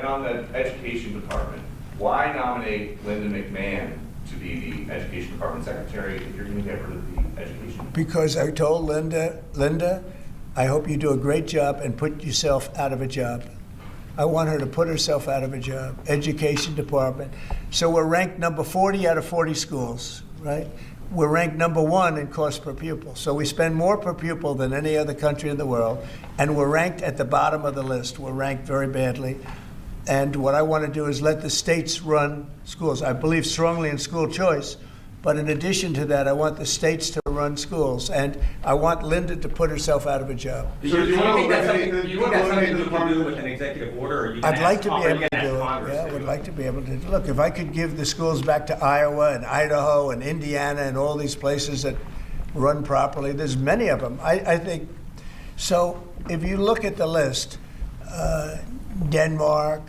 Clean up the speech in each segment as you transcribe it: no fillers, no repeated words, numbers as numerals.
on the education department, why nominate Linda McMahon to be the education department secretary if you're going to get rid of the education? Because I told Linda, I hope you do a great job and put yourself out of a job. I want her to put herself out of a job. Education department. So we're ranked number 40 out of 40 schools, right? We're ranked number 1 in cost per pupil. So we spend more per pupil than any other country in the world, and we're ranked at the bottom of the list. We're ranked very badly. And what I want to do is let the states run schools. I believe strongly in school choice, but in addition to that, I want the states to run schools, and I want Linda to put herself out of a job. Do you think that's something you can do with an executive order? Or you can I'd like to be able to do it. Congress Yeah, I would like to be able to. Look, if I could give the schools back to Iowa and Idaho and Indiana and all these places that run properly, there's many of them. I think. So if you look at the list, Denmark,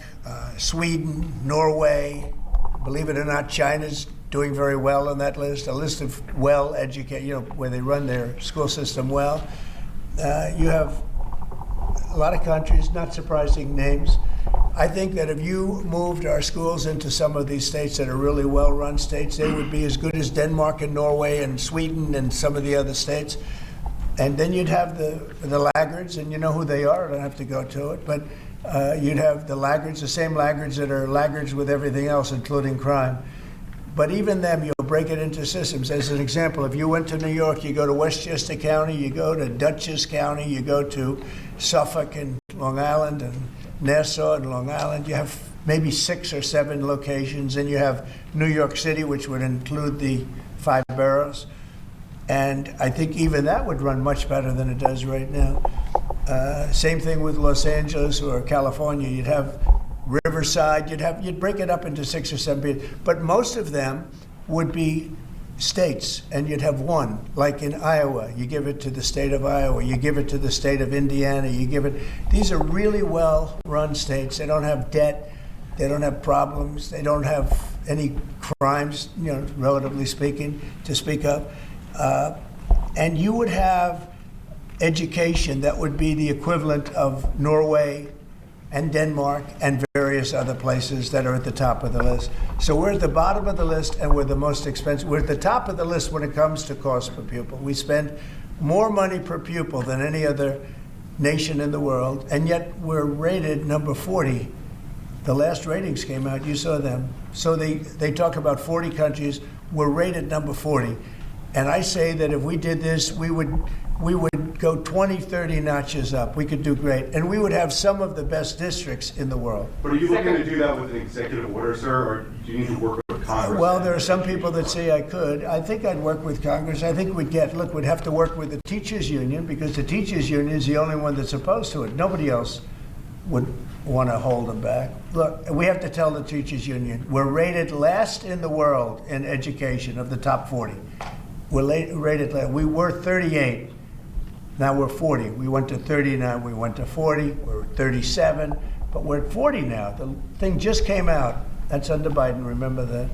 Sweden, Norway, believe it or not, China's doing very well on that list, a list of well-educated, where they run their school system well. You have a lot of countries, not surprising names. I think that if you moved our schools into some of these states that are really well-run states, they would be as good as Denmark and Norway and Sweden and some of the other states. And then you'd have the laggards, and you know who they are. I don't have to go to it, but you'd have the laggards, the same laggards that are laggards with everything else, including crime. But even them, you'll break it into systems. As an example, if you went to New York, you go to Westchester County, you go to Dutchess County, you go to Suffolk and Long Island and Nassau and Long Island. You have maybe 6 or 7 locations, and you have New York City, which would include the 5 boroughs. And I think even that would run much better than it does right now. Same thing with Los Angeles or California. You'd have Riverside, you'd break it up into 6 or 7, but most of them would be states, and you'd have one, like in Iowa, you give it to the state of Iowa, you give it to the state of Indiana, these are really well-run states. They don't have debt, they don't have problems, they don't have any crimes, relatively speaking, to speak of. And you would have education that would be the equivalent of Norway and Denmark and various other places that are at the top of the list. So we're at the bottom of the list, and we're the most expensive. We're at the top of the list when it comes to cost per pupil. We spend more money per pupil than any other nation in the world, and yet we're rated number 40. The last ratings came out, you saw them. So they talk about 40 countries, we're rated number 40. And I say that if we did this, we would go 20, 30 notches up. We could do great. And we would have some of the best districts in the world. But are you looking to do that with an executive order, sir, or do you need to work with Congress? Well, there are some people that say I could. I think I'd work with Congress. I think we'd have to work with the teachers union, because the teachers union is the only one that's opposed to it. Nobody else would want to hold them back. Look, we have to tell the teachers union, we're rated last in the world in education of the top 40. We're rated last. We were 38. Now we're 40. We went to 39. We went to 40. We're 37. But we're at 40 now. The thing just came out. That's under Biden. Remember that.